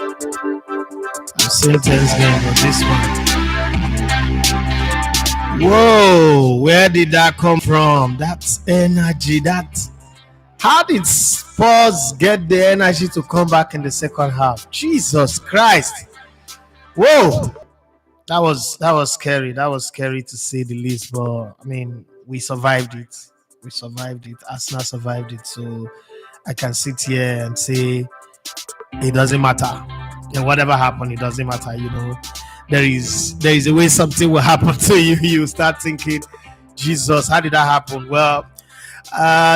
I've seen tense game, but this one. Whoa, where did that come from? That's energy. How did Spurs get the energy to come back in the second half? Jesus Christ. Whoa. That was scary. That was scary to say the least. But I mean, we survived it. We survived it. Arsenal survived it. So I can sit here and say it doesn't matter. And whatever happened, it doesn't matter. There is a way something will happen to you. You start thinking, Jesus, how did that happen? Well,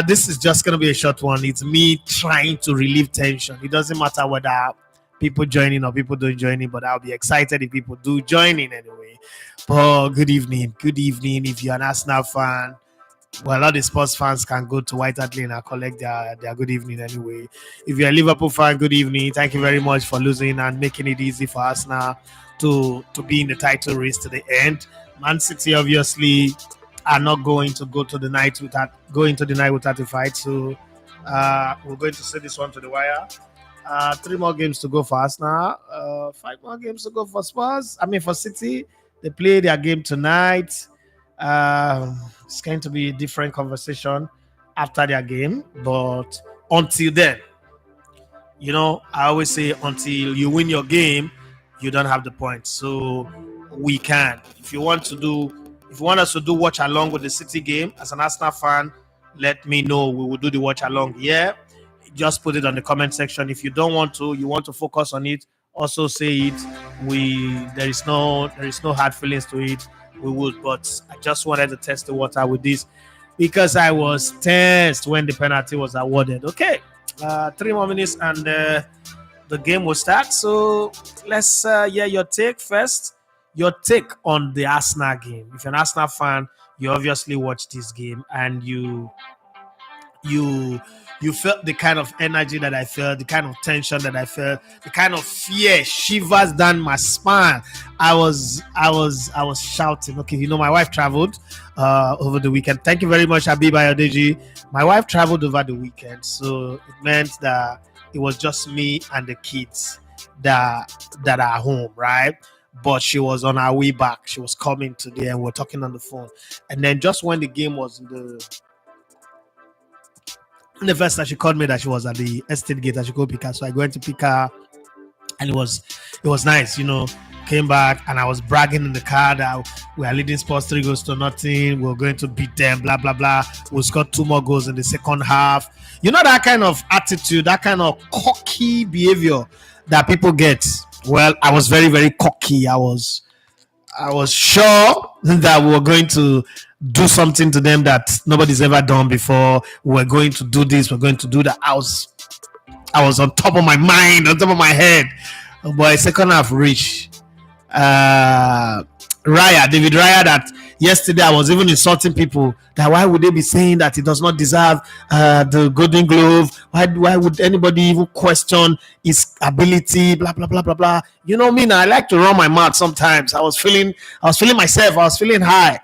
this is just gonna be a short one. It's me trying to relieve tension. It doesn't matter whether people join in or people don't join in, but I'll be excited if people do join in anyway. But good evening. Good evening. If you're an Arsenal fan, well, all the sports fans can go to White Hart Lane and collect their good evening anyway. If you're a Liverpool fan, good evening. Thank you very much for losing and making it easy for Arsenal to be in the title race to the end. Man City obviously are not going to go into the night without a fight. So we're going to see this one to the wire. 3 more games to go for Arsenal. 5 more games to go for Spurs. For City. They play their game tonight. It's going to be a different conversation after their game. But until then, I always say until you win your game, you don't have the points. So we can. If you want us to do watch along with the City game as an Arsenal fan, let me know. We will do the watch along. Yeah. Just put it on the comment section. If you don't want to, you want to focus on it, also say it. There is no hard feelings to it. We would, but I just wanted to test the water with this because I was tensed when the penalty was awarded. Okay, 3 more minutes and the game will start. So let's hear your take first. Your take on the Arsenal game. If you're an Arsenal fan, you obviously watched this game and you felt the kind of energy that I felt, the kind of tension that I felt, the kind of fear, shivers down my spine. I was shouting. Okay, my wife traveled over the weekend. Thank you very much, Abiba Yodeji. My wife traveled over the weekend, so it meant that it was just me and the kids that are home, right? But she was on her way back. She was coming today, and we're talking on the phone. And then just when the game was in the first time she called me that she was at the estate gate, I should go pick her. So I went to pick her, and it was nice, Came back and I was bragging in the car that we are leading Spurs 3-0. We're going to beat them, blah blah blah. We scored 2 more goals in the second half. That kind of attitude, that kind of cocky behavior that people get. Well, I was very, very cocky. I was sure that we were going to do something to them that nobody's ever done before. We're going to do this. We're going to do that. I was on top of my mind, on top of my head. But second half reach. David Raya, that yesterday I was even insulting people that why would they be saying that he does not deserve the Golden Glove? Why would anybody even question his ability? Blah blah blah blah blah. Me now, I like to run my mouth sometimes. I was feeling myself. I was feeling high.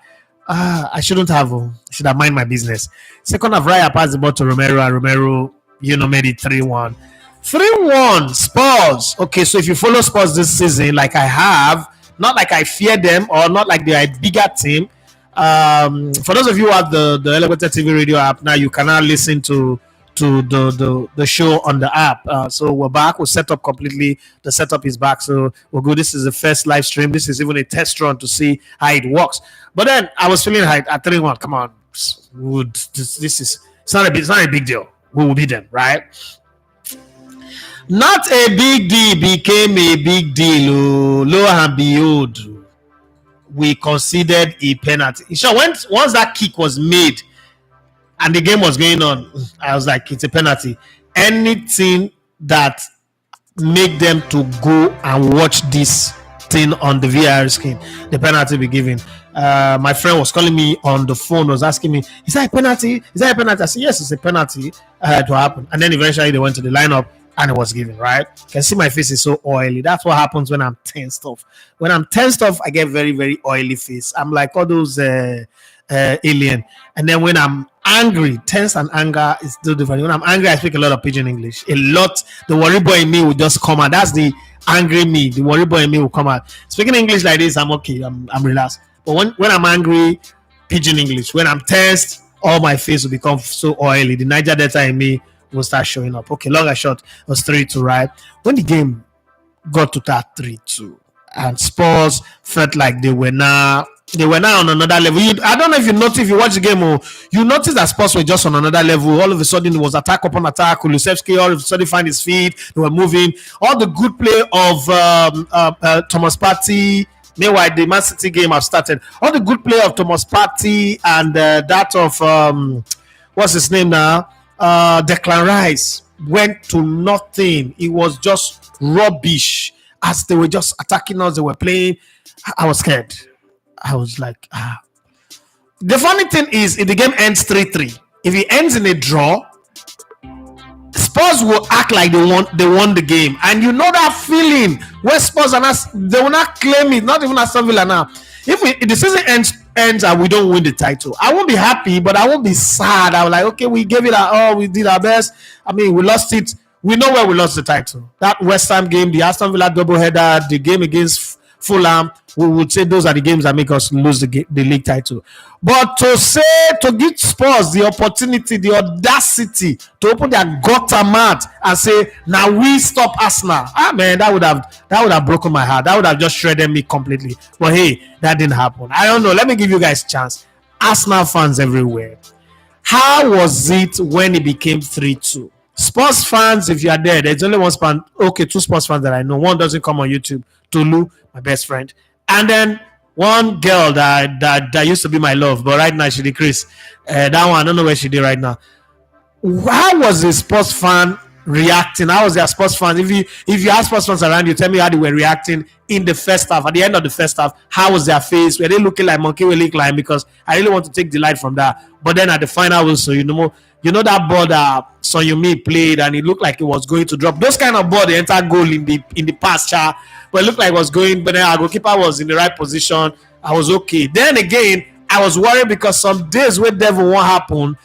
I shouldn't have. I should have mind my business. Second half, Raya passed the ball to Romero, and Romero, made it 3-1. 3-1 Spurs. Okay, so if you follow Spurs this season, like I have, not like I fear them or not like they are a bigger team. For those of you who have the Elevated TV radio app, now you can now listen to the show on the app. So we're back. We're set up completely. The setup is back. So we're good. This is the first live stream. This is even a test run to see how it works. But then I was feeling high at 3-1. Come on, it's not a big deal. We will beat them, right? Not a big deal became a big deal. Lo and behold, we conceded a penalty. Sure, once that kick was made and the game was going on, I was like, it's a penalty. Anything that make them to go and watch this thing on the VAR screen, the penalty be given. My friend was calling me on the phone, was asking me, is that a penalty? Is that a penalty? I said, yes, it's a penalty to happen. And then eventually they went to the lineup and it was given, right? You can see my face is so oily. That's what happens when I'm tensed off. When I'm tensed off, I get very, very oily face. I'm like all those alien. And then when I'm angry, tense and anger is still different. When I'm angry, I speak a lot of pidgin English. A lot. The worry boy in me will just come out. That's the angry me, the worry boy in me will come out. Speaking English like this, I'm okay. I'm relaxed. But when I'm angry, pidgin English. When I'm tensed, all my face will become so oily. The Niger Delta in me will start showing up. Okay, long and short, it was 3-2, right? When the game got to that 3-2, and Spurs felt like they were now on another level. I don't know if you notice, if you watch the game, or you notice that Spurs were just on another level. All of a sudden, it was attack upon attack. Kulusevski all of a sudden find his feet. They were moving. All the good play of Thomas Partey. Meanwhile, the Man City game have started. All the good play of Thomas Partey and that of what's his name now? Declan Rice went to nothing. It was just rubbish as they were just attacking us. They were playing. I was scared. I was like, The funny thing is, if the game ends 3-3, if it ends in a draw, Spurs will act like they won the game, and you know that feeling where Spurs and us, they will not claim it, not even Aston Villa now. If the season ends and we don't win the title, I won't be happy, but I won't be sad. I was like, okay, we gave it our all, we did our best. I mean, we lost it. We know where we lost the title. That West Ham game, the Aston Villa doubleheader, the game against Fulham, we would say those are the games that make us lose the league title. But to give Spurs the opportunity, the audacity to open their gutter mouth and say, now we stop Arsenal. Man, that would have broken my heart. That would have just shredded me completely. But hey, that didn't happen. I don't know. Let me give you guys a chance. Arsenal fans everywhere. How was it when it became 3-2? Spurs fans, if you are there, there's only one fan. Okay, two Spurs fans that I know. One doesn't come on YouTube. Tolu, my best friend, and then one girl that used to be my love, but right now she decreased. That one, I don't know where she did right now. How was the Spurs fan reacting? How was their Spurs fans? If you ask Spurs fans around you, tell me how they were reacting in the first half. At the end of the first half, how was their face? Were they looking like monkey will lick line? Because I really want to take delight from that. But then at the final also, you know that ball that Son Heung-min played, and it looked like it was going to drop. Those kind of ball, they enter goal in the past, but it looked like it was going. But then our goalkeeper was in the right position. I was okay. Then again, I was worried because some days where devil won't happen,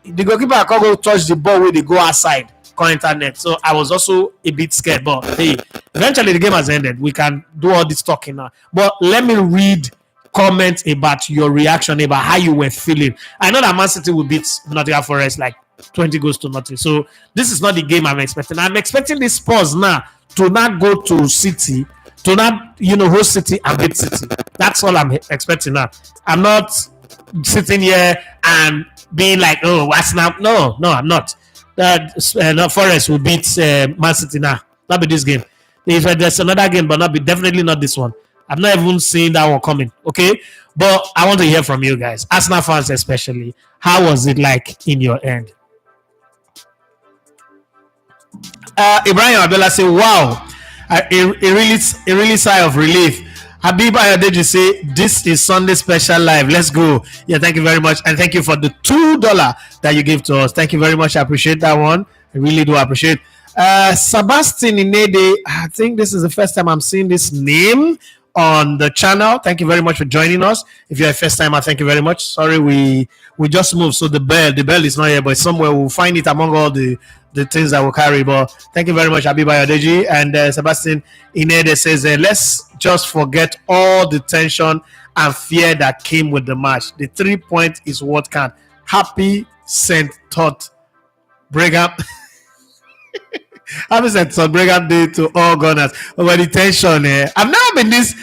the goalkeeper can't go touch the ball where they go outside internet. So I was also a bit scared. But hey, eventually the game has ended. We can do all this talking now. But let me read comments about your reaction, about how you were feeling. I know that Man City will beat Nottingham Forest like 20 goals to nothing. So this is not the game I'm expecting. I'm expecting the Spurs now to not go to City, to not host City and beat City. That's all I'm expecting now. I'm not sitting here and being like, oh, what's now? No, I'm not. That Forest will beat Man City now. Not be this game. If there's another game, but definitely not this one. I'm not even seeing that one coming. Okay, but I want to hear from you guys, Arsenal fans especially. How was it like in your end? Ibrahim Abdullah say, "Wow, a really sigh of relief." Habib Ayodeji say, "This is Sunday special live. Let's go." Yeah, thank you very much, and thank you for the $2 that you gave to us. Thank you very much. I appreciate that one. I really do appreciate. Sebastian Inede, I think this is the first time I'm seeing this name on the channel. Thank you very much for joining us. If you're a first timer, thank you very much. Sorry, we just moved, so the bell is not here, but somewhere we'll find it among all the things that we'll carry. But thank you very much, Abiba Yodeji. And Sebastian Inede says, let's just forget all the tension and fear that came with the match. The 3 point is what can. Happy St. Todd Brigham. Happy St. Todd Brigham Day to all Gunners. Over the tension, I've never been this.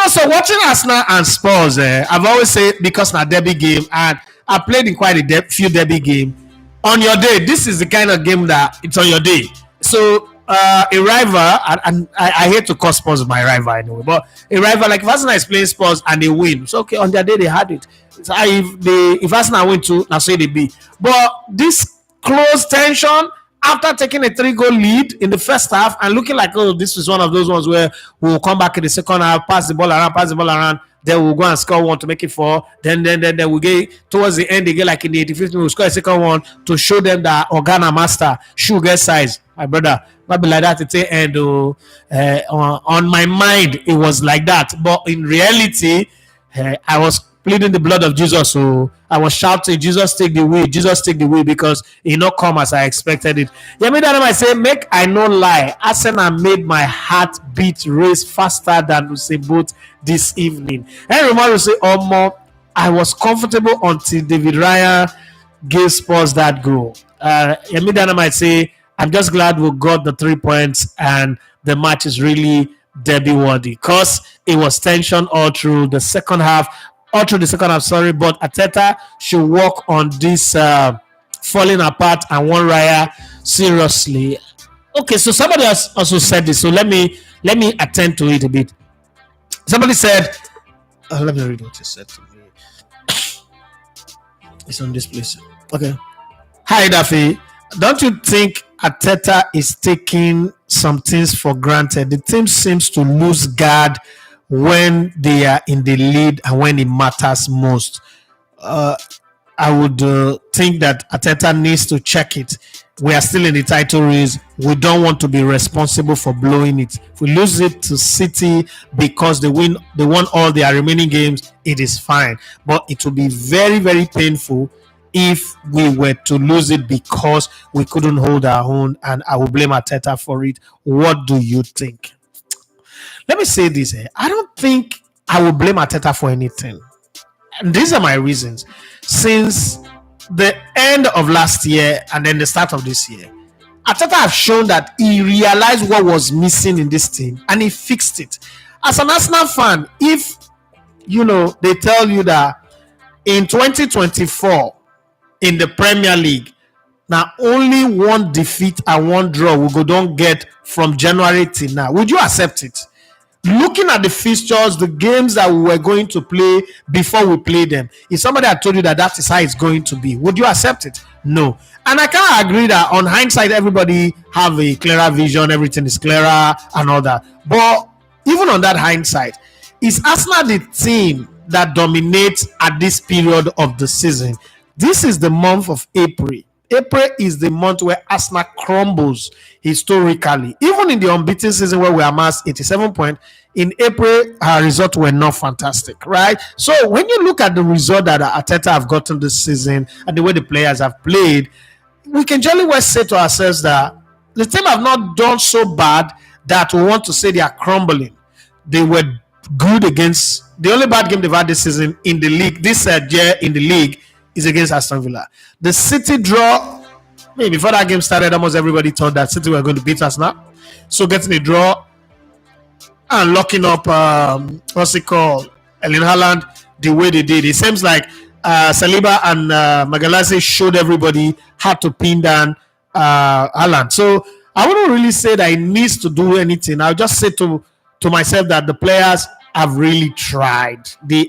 So watching Arsenal and Spurs, I've always said, because na derby game, and I played in quite a few derby game. On your day, this is the kind of game that it's on your day. So a rival, and I hate to call Spurs my rival anyway, but a rival, like if Arsenal is playing Spurs and they win, so okay, on their day they had it. So if Arsenal win too, now say they be. But this close tension after taking a 3-goal lead in the first half and looking like, oh, this is one of those ones where we'll come back in the second half, pass the ball around, then we'll go and score one to make it 4. Then we'll get towards the end, they get like in the 85th, we'll score a second one to show them that Organa Master shoe get size. My brother, not be like that at the end. On my mind, it was like that. But in reality, I was pleading the blood of Jesus. So I was shouting, Jesus take the way, Jesus take the way, because it not come as I expected it. Yeah, me that I say, make I no lie. Arsenal made my heart beat race faster than Usain Bolt this evening. And remember say, Omo, I was comfortable until David Ryan gave Spurs that goal. Yemi Dynamite say, I'm just glad we got the 3 points and the match is really derby worthy, because it was tension all through the second half. All through the second half, sorry, but Ateta should work on this falling apart and one Raya seriously. Okay, so somebody else also said this, so let me attend to it a bit. Somebody said, let me read what he said to me. It's on this place. Okay. Hi, Daffy. Don't you think Ateta is taking some things for granted? The team seems to lose guard when they are in the lead and when it matters most. I would think that Ateta needs to check it. We are still in the title race. We don't want to be responsible for blowing it. If we lose it to City because they won all their remaining games, it is fine. But it will be very, very painful if we were to lose it because we couldn't hold our own, and I will blame Ateta for it. What do you think? Let me say this. I don't think I will blame Ateta for anything. And these are my reasons. Since the end of last year and then the start of this year, Ateta have shown that he realized what was missing in this team and he fixed it. As an Arsenal fan, if they tell you that in 2024 in the Premier League, now only one defeat and one draw we go don't get from January till now, would you accept it? Looking at the fixtures, the games that we were going to play before we play them, if somebody had told you that is how it's going to be, would you accept it? No. And I can't agree that on hindsight, everybody have a clearer vision, everything is clearer and all that. But even on that hindsight, is Arsenal the team that dominates at this period of the season? This is the month of April. April is the month where Arsenal crumbles historically. Even in the unbeaten season where we amassed 87 points, in April, our results were not fantastic, right? So when you look at the result that Ateta have gotten this season and the way the players have played, we can jolly well say to ourselves that the team have not done so bad that we want to say they are crumbling. They were good against the only bad game they've had this season in the league, this year in the league, is against Aston Villa. The City draw, maybe before that game started, almost everybody thought that City were going to beat us now. So getting a draw and locking up, what's it called, Erling Haaland, the way they did. It seems like Saliba and Magalhaes showed everybody how to pin down Haaland. So I wouldn't really say that he needs to do anything. I'll just say to myself that the players have really tried. They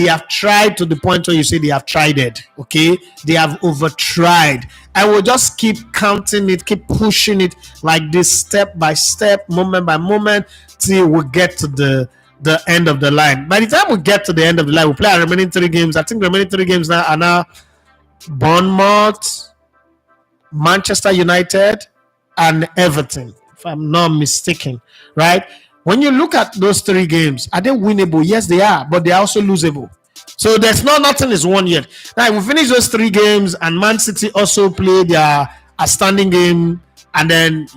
have tried to the point where you say they have tried it. Okay, they have over tried. I will just keep counting it, keep pushing it like this, step by step, moment by moment, till we get to the end of the line. By the time we get to the end of the line, we play our remaining 3 games. I think the remaining 3 games now are now Bournemouth, Manchester United, and Everton, if I'm not mistaken, right? When you look at those 3 games, are they winnable? Yes, they are, but they are also losable. So there's nothing is won yet. Now, we finish those 3 games, and Man City also play their outstanding game, and then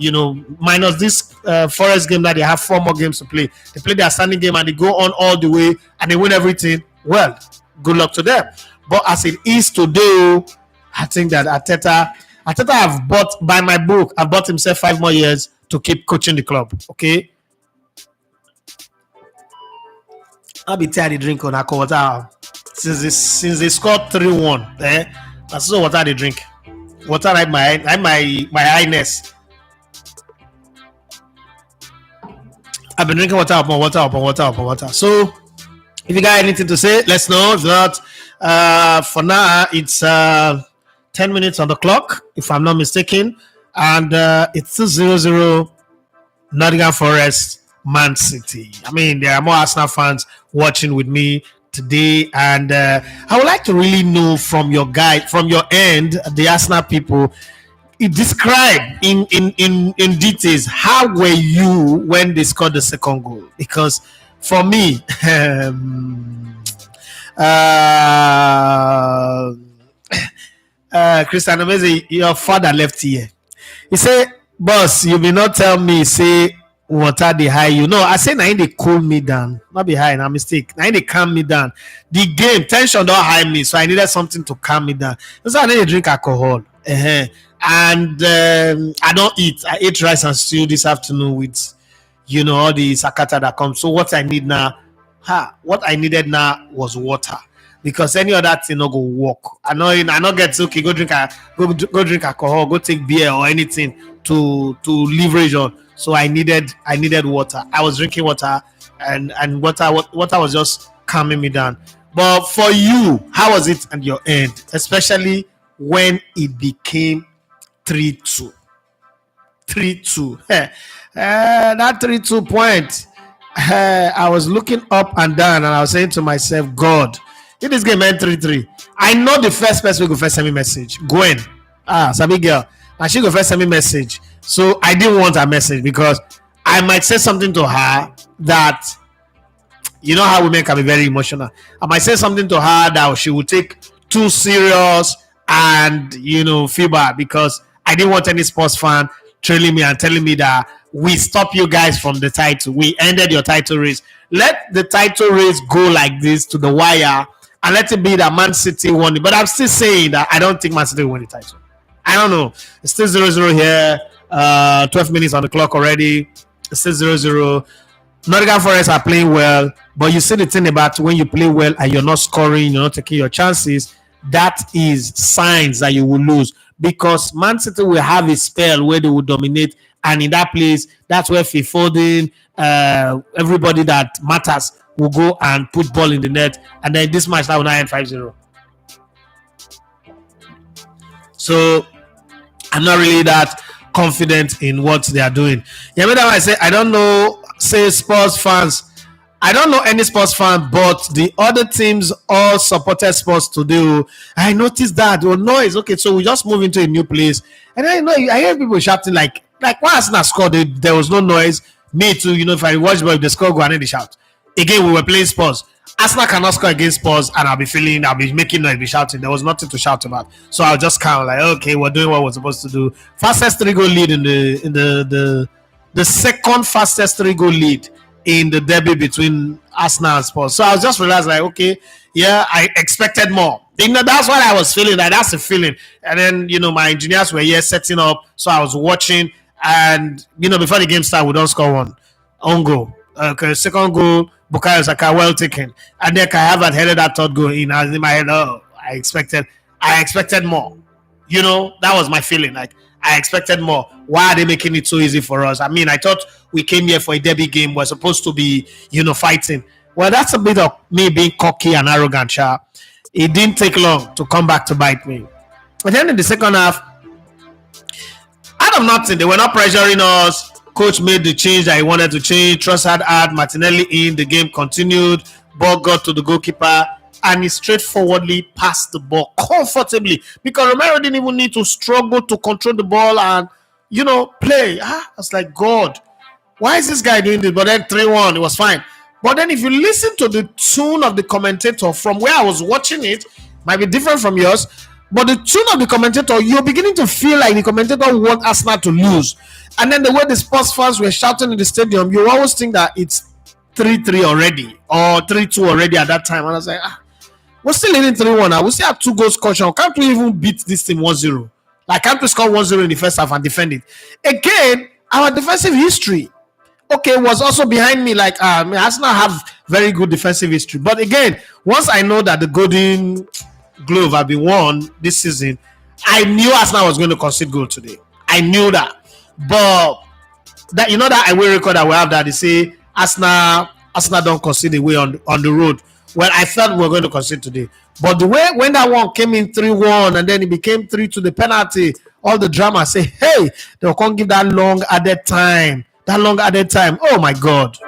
minus this Forest game that they have 4 more games to play. They play their outstanding game and they go on all the way and they win everything. Well, good luck to them. But as it is today, I think that Ateta have bought, by my book, I've bought himself 5 more years to keep coaching the club. Okay. I'll be tired of drink on aqua water since they scored 3-1. That's so water they drink. Water like my highness. I've been drinking water upon water. So if you got anything to say, let's know. If not, for now it's 10 minutes on the clock, if I'm not mistaken, and it's 0-0 Nottingham Forest, Man City. I mean, there are more Arsenal fans watching with me today, and I would like to really know from your end, the Arsenal people, describe in details how were you when they scored the second goal, because for me Uh, Christian Amazing, your father left here. He say, boss, you will not tell me, say, water the high you. No, I say, now they cool me down. Not be high, na mistake. Now they calm me down. The game, tension don't high me, so I needed something to calm me down. So I need to drink alcohol. And I don't eat. I ate rice and stew this afternoon with, all the sakata that comes. So what I need now, what I needed now was water. Because any other thing no go work. I know get okay, go drink alcohol, go take beer or anything to leverage on. So I needed water. I was drinking water, and water was just calming me down. But for you, how was it at your end? Especially when it became 3-2. 3-2. That 3-2 point. I was looking up and down and I was saying to myself, God, if this game end 3-3, I know the first person will go first send me message. Gwen. Sabi girl. And she go first send me message. So I didn't want a message because I might say something to her that, you know how women can be very emotional. I might say something to her that she would take too serious and, feel bad because I didn't want any sports fan trailing me and telling me that we stop you guys from the title. We ended your title race. Let the title race go like this to the wire and let it be that Man City won it. But I'm still saying that I don't think Man City will win the title. I don't know. It's still 0-0 here. 12 minutes on the clock already. It's still 0-0. Nottingham Forest are playing well, but you see the thing about when you play well and you're not scoring, you're not taking your chances, that is signs that you will lose because Man City will have a spell where they will dominate, and in that place, that's where Phil Foden, everybody that matters will go and put ball in the net, and then this match that will now end 5-0. So I'm not really that confident in what they are doing. Yeah, but I say I don't know. Say sports fans, I don't know any sports fan, but the other teams all supported sports today. I noticed that noise. Okay, so we just move into a new place, and I hear people shouting like why Arsenal scored? There was no noise. Me too. If I watch, but if the score go and then they shout. Again, we were playing sports. Arsenal cannot score against Spurs, and I'll be making noise, be shouting. There was nothing to shout about, so I'll just kind of like, okay, we're doing what we're supposed to do. Fastest 3-goal lead in the second fastest 3-goal lead in the derby between Arsenal and Spurs. So I was just realized like, okay, yeah, I expected more. That's what I was feeling. That's the feeling. And then my engineers were here setting up, so I was watching, and before the game started, we don't score one on goal. Okay, second goal, Bukayo Saka well taken, and then Kai Havertz headed that third goal in. I was in my head, I expected more. That was my feeling. Like I expected more. Why are they making it so easy for us? I mean, I thought we came here for a derby game. We're supposed to be, fighting. Well, that's a bit of me being cocky and arrogant, Sha. It didn't take long to come back to bite me. And then in the second half, out of nothing, they were not pressuring us. Coach made the change that he wanted to change. Trossard had Martinelli in. The game continued. Ball got to the goalkeeper, and he straightforwardly passed the ball comfortably because Romero didn't even need to struggle to control the ball and play. I was like, God, why is this guy doing this? But then 3-1, it was fine. But then if you listen to the tune of the commentator from where I was watching it, might be different from yours, but the tune of the commentator, you're beginning to feel like the commentator wants Arsenal to lose. And then the way the sports fans were shouting in the stadium, you always think that it's 3-3 already or 3-2 already at that time. And I was like, we're still leading 3-1 now. We still have 2 goals caution. Can't we even beat this team 1-0? Like, can't we score 1-0 in the first half and defend it? Again, our defensive history, was also behind me. Like, Arsenal have very good defensive history. But again, once I know that the Golden Glove have been won this season, I knew Arsenal was going to concede goal today. I knew that. But that that I will record that we have that they say Arsenal don't concede away on the road. Well, I thought we were going to concede today. But the way when that one came in 3-1 and then it became 3-2 the penalty, all the drama say, hey, they can't give that long added time. Oh my God.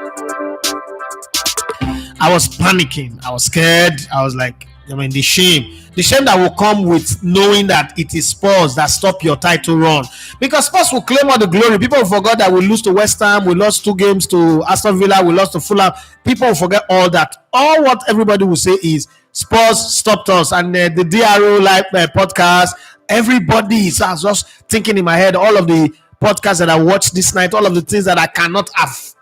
I was panicking. I was scared. I was like, the shame. The shame that will come with knowing that it is Spurs that stop your title run. Because Spurs will claim all the glory. People forgot that we lose to West Ham, we lost 2 games to Aston Villa, we lost to Fulham. People will forget all that. All what everybody will say is Spurs stopped us. And the DRO live podcast, everybody is just thinking in my head, all of the podcasts that I watched this night, all of the things that I cannot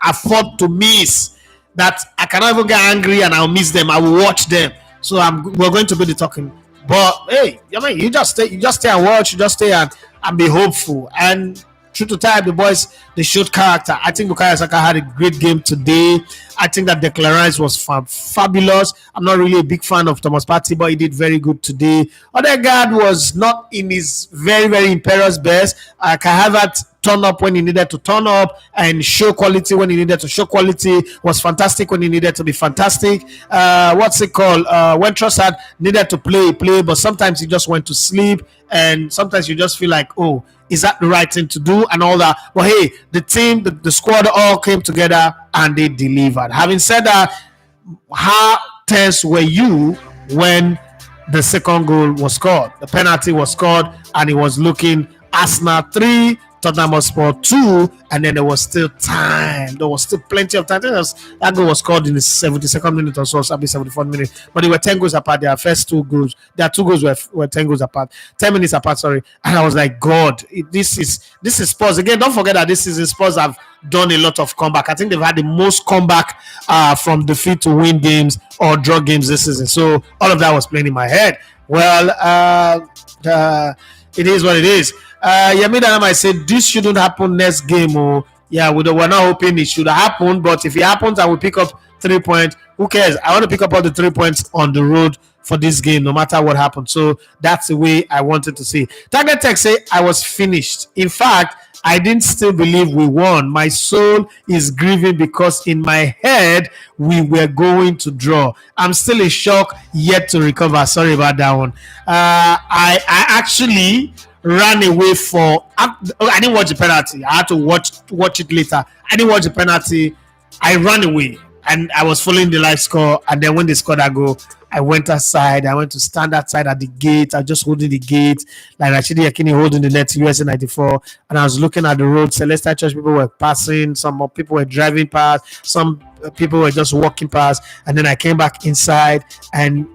afford to miss, that I cannot even get angry and I'll miss them. I will watch them. So we're going to be the talking. But hey, I mean, you just stay and watch, you just stay and be hopeful. And true to type, the boys, they showed character. I think Bukayo Saka had a great game today. I think that Declan Rice was fabulous. I'm not really a big fan of Thomas Partey, but he did very good today. Odegaard was not in his very, very imperious best. Kai Havertz turn up when he needed to turn up and show quality when he needed to show quality. Was fantastic when he needed to be fantastic. What's it called? When Trossard needed to play, but sometimes he just went to sleep, and sometimes you just feel like, oh, is that the right thing to do and all that? But hey, the team, the squad all came together and they delivered. Having said that, how tense were you when the second goal was scored? The penalty was scored and it was looking Arsenal 3, Tottenham Hotspurs 2, and then there was still time. There was still plenty of time. I think that goal was scored in the 72nd minute or so, probably 74th minute. But they were 10 goals apart. Their first 2 goals, their 2 goals were 10 goals apart, 10 minutes apart. Sorry, and I was like, God, this is Spurs again. Don't forget that this is Spurs have done a lot of comeback. I think they've had the most comeback from defeat to win games or draw games this season. So all of that was playing in my head. Well, it is what it is. Yamida might say this shouldn't happen next game. Oh, yeah, we're not hoping it should happen, but if it happens, I will pick up 3 points. Who cares? I want to pick up all the 3 points on the road for this game, no matter what happens. So that's the way I wanted to see. Target Tech say I was finished. In fact, I didn't still believe we won. My soul is grieving because in my head we were going to draw. I'm still in shock, yet to recover. Sorry about that one. I actually ran away for. I didn't watch the penalty. I had to watch it later. I didn't watch the penalty. I ran away and I was following the live score. And then when they scored that goal, I went outside. I went to stand outside at the gate. I was just holding the gate, like actually Akini holding the net USA 94. And I was looking at the road. Celestial Church people were passing. Some people were driving past. Some people were just walking past. And then I came back inside. And,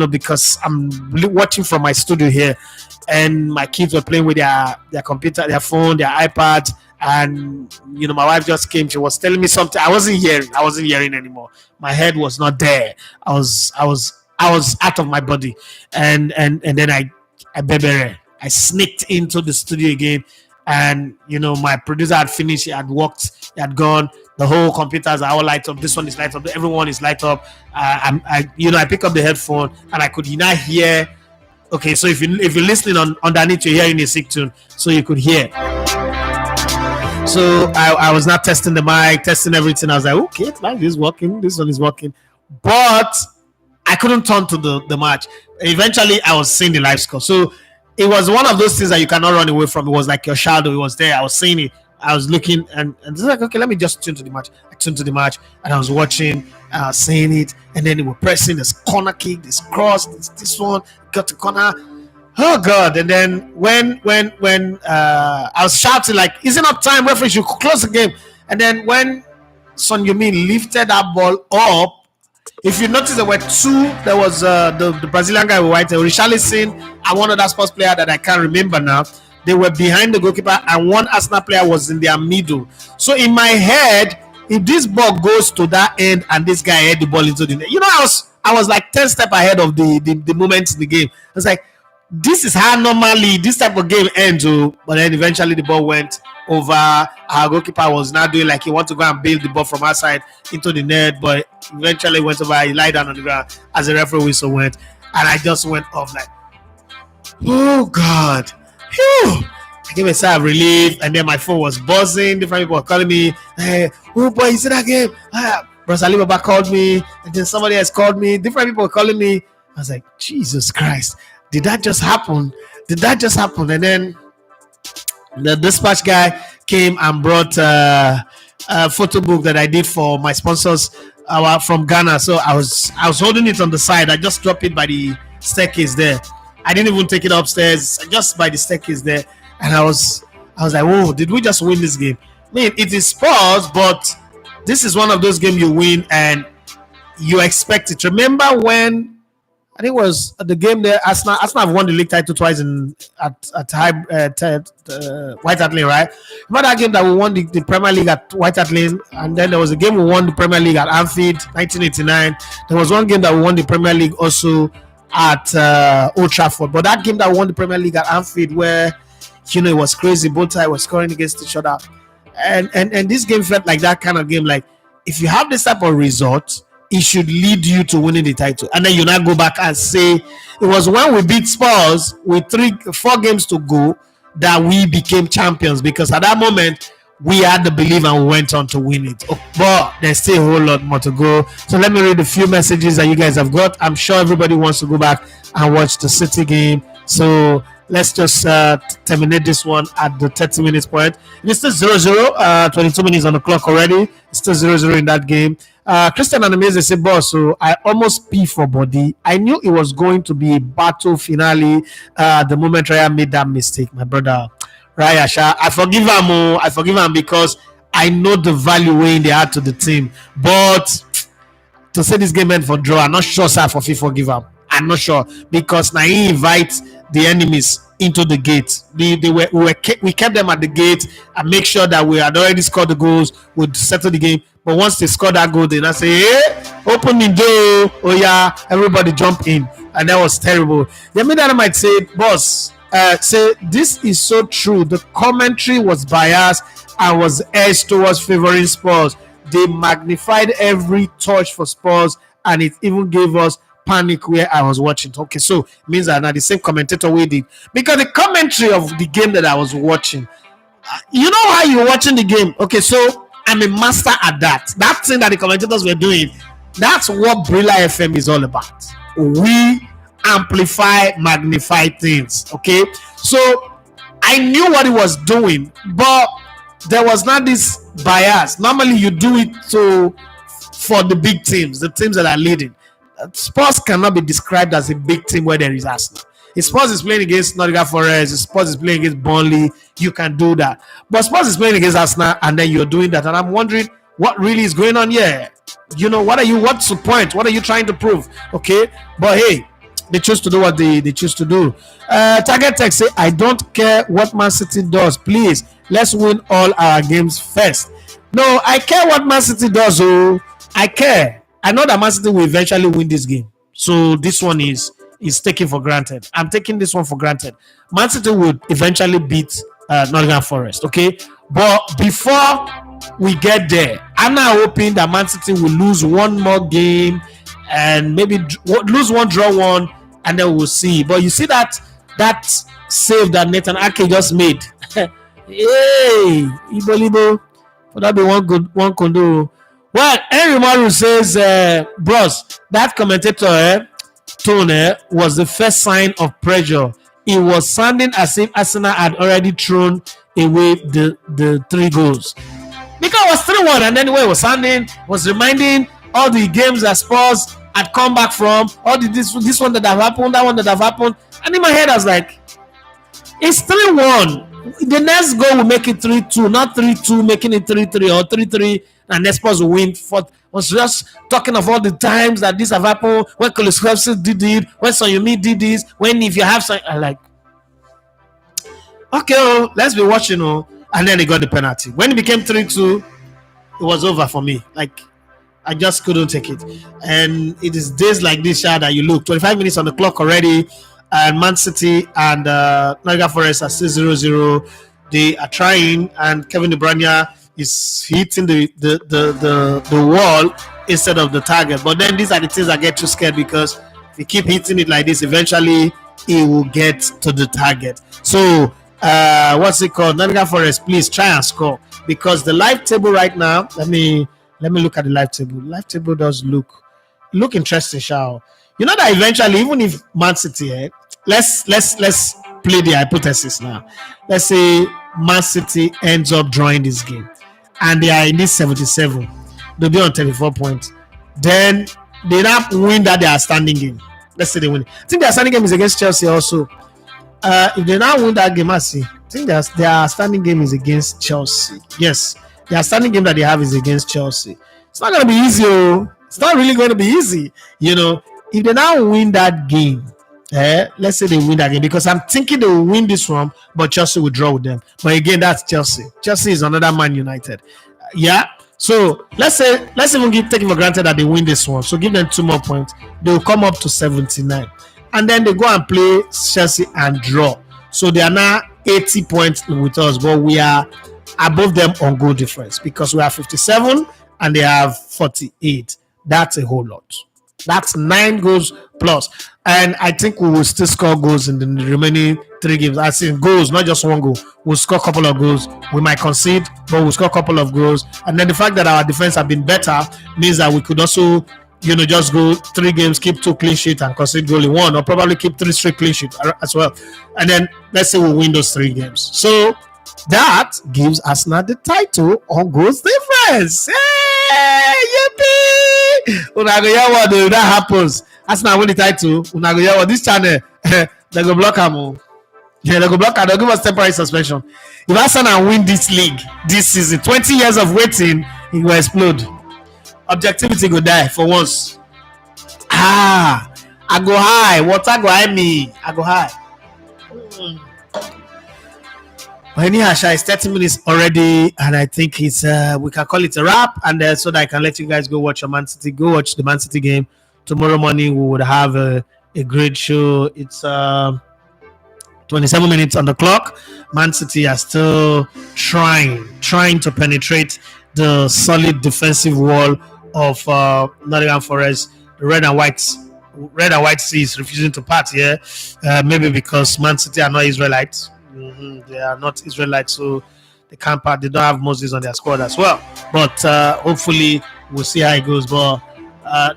because I'm watching from my studio here, and my kids were playing with their computer, their phone, their iPads. And my wife just came. She was telling me something. I wasn't hearing anymore. My head was not there. I was out of my body, and then I sneaked into the studio again, and my producer had finished. He had walked. He had gone. The whole computers are all light up. This one is light up. Everyone is light up. I pick up the headphone and I could hear. Okay, so if you're listening underneath, you're hearing a sick tune, so you could hear. So I was not testing the mic, testing everything. I was like, okay, this is working. This one is working, but I couldn't turn to the match. Eventually, I was seeing the live score. So it was one of those things that you cannot run away from. It was like your shadow. It was there. I was seeing it. I was looking and it's like, okay, let me just tune to the match. I tuned to the match and I was watching, seeing it, and then they were pressing this corner kick, this cross, this one got to corner. Oh God! And then when I was shouting like, "Is it not time? Referee should close the game." And then when Son Heung-min lifted that ball up, if you notice, there were 2. There was the Brazilian guy with white, Richarlison, and one other sports player that I can't remember now. They were behind the goalkeeper, and one Arsenal player was in their middle. So in my head, if this ball goes to that end and this guy head the ball into the net, I was like 10 steps ahead of the moment in the game. I was like, this is how normally this type of game ends. But then eventually the ball went over. Our goalkeeper was now doing like he wanted to go and bail the ball from outside into the net, but eventually went over. He lied down on the ground as the referee whistle went, and I just went off like, oh God. Phew. I gave a sigh of relief, and then my phone was buzzing. Different people were calling me, hey, oh boy, you see that game? Bros Alibaba called me, and then somebody else called me. Different people were calling me. I was like, Jesus Christ, did that just happen? And then the dispatch guy came and brought a photo book that I did for my sponsors from Ghana. So I was holding it on the side. I just dropped it by the staircase there. I didn't even take it upstairs, just by the staircase there, and I was like, whoa, did we just win this game? I mean, it is Spurs, but this is one of those games you win and you expect it. Remember when I think it was the game there. Arsenal have won the league title twice at White Hart Lane, right? Remember that game that we won the Premier League at White Hart Lane, and then there was a game we won the Premier League at Anfield, 1989. There was one game that we won the Premier League also at Old Trafford. But that game that we won the Premier League at Anfield, where it was crazy, both sides were scoring against each other, and this game felt like that kind of game. Like if you have this type of result, it should lead you to winning the title, and then you now go back and say it was when we beat Spurs with 4 games to go that we became champions, because at that moment we had the belief and we went on to win it. But there's still a whole lot more to go. So let me read a few messages that you guys have got. I'm sure everybody wants to go back and watch the City game, so let's just terminate this one at the 30 minutes point. It's still 0-0, 22 minutes on the clock already. It's still 0-0 in that game. Christian and Amazing say, boss, so I almost pee for body. I knew it was going to be a battle finale the moment Raya made that mistake. My brother Raya, I forgive him. I forgive him because I know the value weighing they add to the team. But to say this game meant for draw, I'm not sure, sir, for forgive him. I'm not sure, because now he invites the enemies into the gate. We kept them at the gate and make sure that we had already scored the goals, would settle the game. But once they score that goal, they now say, hey, open the door. Oh yeah, everybody jump in. And that was terrible. The middle might say, boss, say this is so true. The commentary was biased and was edged towards favoring Spurs. They magnified every touch for Spurs, and it even gave us panic where I was watching. Okay, so it means that now the same commentator we did, because the commentary of the game that I was watching, you know how you're watching the game. Okay, so I'm a master at that. That thing that the commentators were doing, that's what Brilla FM is all about. We amplify, magnify things. Okay, so I knew what he was doing, but there was not this bias. Normally, you do it for the big teams, the teams that are leading. Spurs cannot be described as a big team where there is Arsenal. If Spurs is playing against Nottingham Forest, if Spurs is playing against Burnley, you can do that. But Spurs is playing against Arsenal, and then you're doing that. And I'm wondering what really is going on here. What's the point? What are you trying to prove? Okay, but hey, they choose to do what they choose to do. Target Tech say, I don't care what Man City does. Please, let's win all our games first. No, I care what Man City does. Oh, I care. I know that Man City will eventually win this game. So this one is taken for granted. I'm taking this one for granted. Man City would eventually beat Nottingham Forest. Okay, but before we get there, I'm now hoping that Man City will lose one more game and maybe lose one, draw one, and then we'll see. But you see that save that Nathan Ake just made. Hey, Ibo, for that be one condo. Well, Henry Maru says, bros, that commentator tone was the first sign of pressure. It was sounding as if Arsenal had already thrown away the 3 goals. Because it was 3-1, and then the way it was sounding was reminding all the games that Spurs had come back from, all this one that have happened, that one that have happened. And in my head, I was like, it's 3-1. The next goal will make it 3-2, not 3-2, making it 3-3 or 3-3, and next Spurs will win. Was just talking of all the times that this have happened, when Kulusevski did it, when Sanyumi did this, when if you have some, I like, okay, let's be watching, and then he got the penalty. When it became 3-2, it was over for me. Like, I just couldn't take it. And it is days like this, that you look, 25 minutes on the clock already, and Man City and Nottingham Forest are still 0-0. They are trying, and Kevin De Bruyne is hitting the wall instead of the target. But then these are the things that get you scared, because if you keep hitting it like this, eventually it will get to the target. So what's it called? Nottingham Forest, please try and score, because the live table right now, let me look at the live table. Live table does look interesting, shall you know that eventually, even if Man City, let's play the hypothesis now. Let's say Man City ends up drawing this game, and they are in this 77. They'll be on 34 points. Then they now win that they are standing game. Let's say they win. I think their standing game is against Chelsea also. If they now win that game, I think their standing game is against Chelsea. Yes, their standing game that they have is against Chelsea. It's not going to be easy. Oh. It's not really going to be easy. If they now win that game, let's say they win that game, because I'm thinking they will win this one, but Chelsea will draw with them. But again, that's Chelsea. Chelsea is another Man United. Yeah. So let's even take it for granted that they win this one. So give them 2 more points. They will come up to 79. And then they go and play Chelsea and draw. So they are now 80 points with us, but we are above them on goal difference because we have 57 and they have 48. That's a whole lot. That's 9 goals plus. And I think we will still score goals in the remaining 3 games. I see goals, not just 1 goal. We'll score a couple of goals. We might concede, but we'll score a couple of goals. And then the fact that our defense have been better means that we could also, just go 3 games, keep 2 clean sheets and concede goal in 1, or probably keep 3 straight clean sheets as well. And then let's say we win those 3 games. So that gives Arsenal the title on goals difference. Hey, yippee! If that happens, Arsenal win the title. This channel, they go block them. Yeah, they go block them. They'll give us temporary suspension. If Arsenal win this league this season, 20 years of waiting, it will explode. Objectivity go die for once. I go high. Water go high me. I go high. But anyhow, it's 30 minutes already, and I think it's we can call it a wrap. And so that I can let you guys go watch Man City. Go watch the Man City game tomorrow morning. We would have a great show. It's 27 minutes on the clock. Man City are still trying to penetrate the solid defensive wall of Nottingham Forest. The red and white sea is refusing to part here. Maybe because Man City are not Israelites. They are not Israelites, so they can't part. They don't have Moses on their squad as well. But hopefully we'll see how it goes. But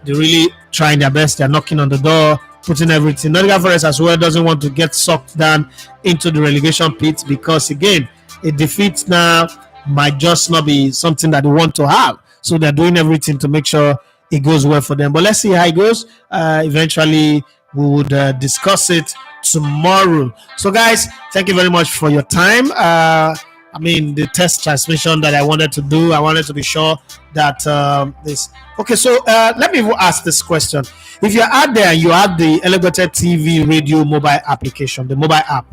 they're really trying their best. They're knocking on the door, putting everything. Nottingham Forest as well doesn't want to get sucked down into the relegation pit, because again, a defeat now might just not be something that they want to have. So they're doing everything to make sure it goes well for them. But let's see how it goes. Eventually, we would discuss it tomorrow. So guys, thank you very much for your time. The test transmission that I wanted to do, I wanted to be sure that this. Okay, so let me ask this question. If you're out there and you have the Elevated TV radio mobile application, the mobile app,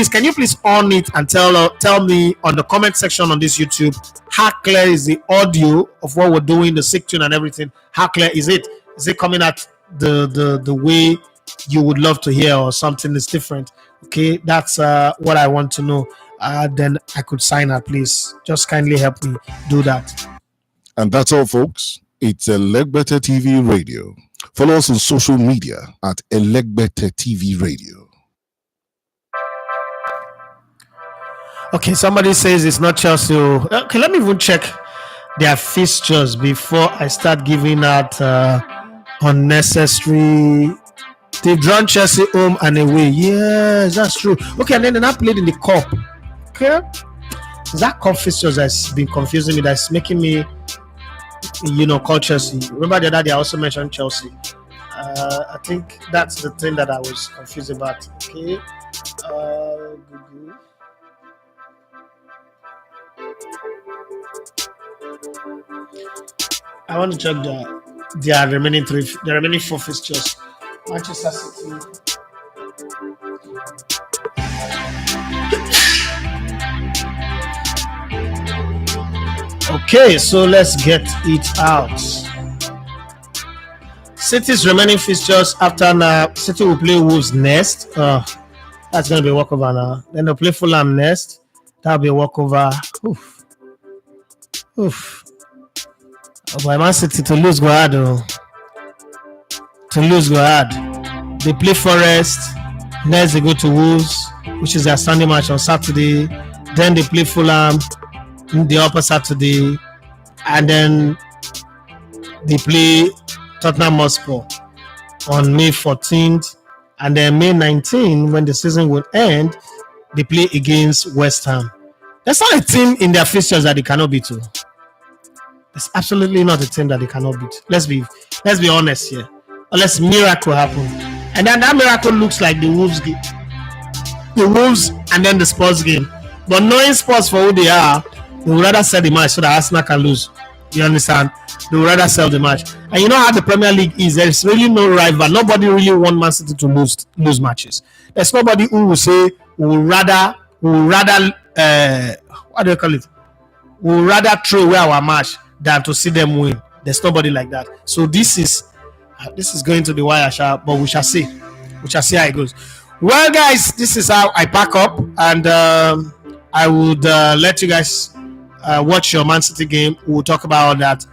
can you please on it and tell me on the comment section on this YouTube, how clear is the audio of what we're doing, the sick tune and everything? How clear is it? Is it coming out the way you would love to hear, or something is different? Okay, that's what I want to know. Then I could sign up. Please just kindly help me do that. And that's all, folks. It's Elegbete TV Radio. Follow us on social media at Elegbete TV Radio. Okay, somebody says it's not Chelsea. Okay, let me even check their fixtures before I start giving out unnecessary. They've drawn Chelsea home and away. Yes, that's true. Okay, and then they're not played in the cup. Okay, that cup fixtures has been confusing me. That's making me, call Chelsea. Remember the other day I also mentioned Chelsea. I think that's the thing that I was confused about. Okay, Google. I want to check their remaining 4 fixtures. Manchester City. Okay, so let's get it out. City's remaining fixtures after now. City will play Wolves next. That's going to be a walkover now. Then they'll play Fulham next. That'll be a walkover. Oof. Oh, boy, Man City to lose go hard. They play Forest. Next they go to Wolves, which is their Sunday match on Saturday. Then they play Fulham the upper Saturday, and then they play Tottenham Hotspurs on May 14th, and then May 19th, when the season will end, they play against West Ham. That's not a team in their fixtures that they cannot beat. It's absolutely not a team that they cannot beat. Let's be honest here. Unless miracle happen. And then that miracle looks like the Wolves game, the Wolves, and then the Spurs game. But knowing Spurs for who they are, they would rather sell the match so that Arsenal can lose. You understand? They would rather sell the match. And you know how the Premier League is. There's really no rival. Nobody really want Man City to lose matches. There's nobody who will say will rather what do you call it? Will rather throw away our match than to see them win. There's nobody like that. So this is going to the wire, but we shall see. We shall see how it goes. Well, guys, this is how I pack up, and I would let you guys watch your Man City game. We'll talk about all that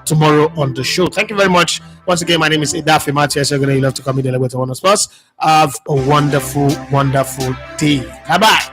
tomorrow on the show. Thank you very much. Once again, my name is Idafe Mathias. You love to come in the Hotspurs. Have a wonderful, wonderful day. Bye bye.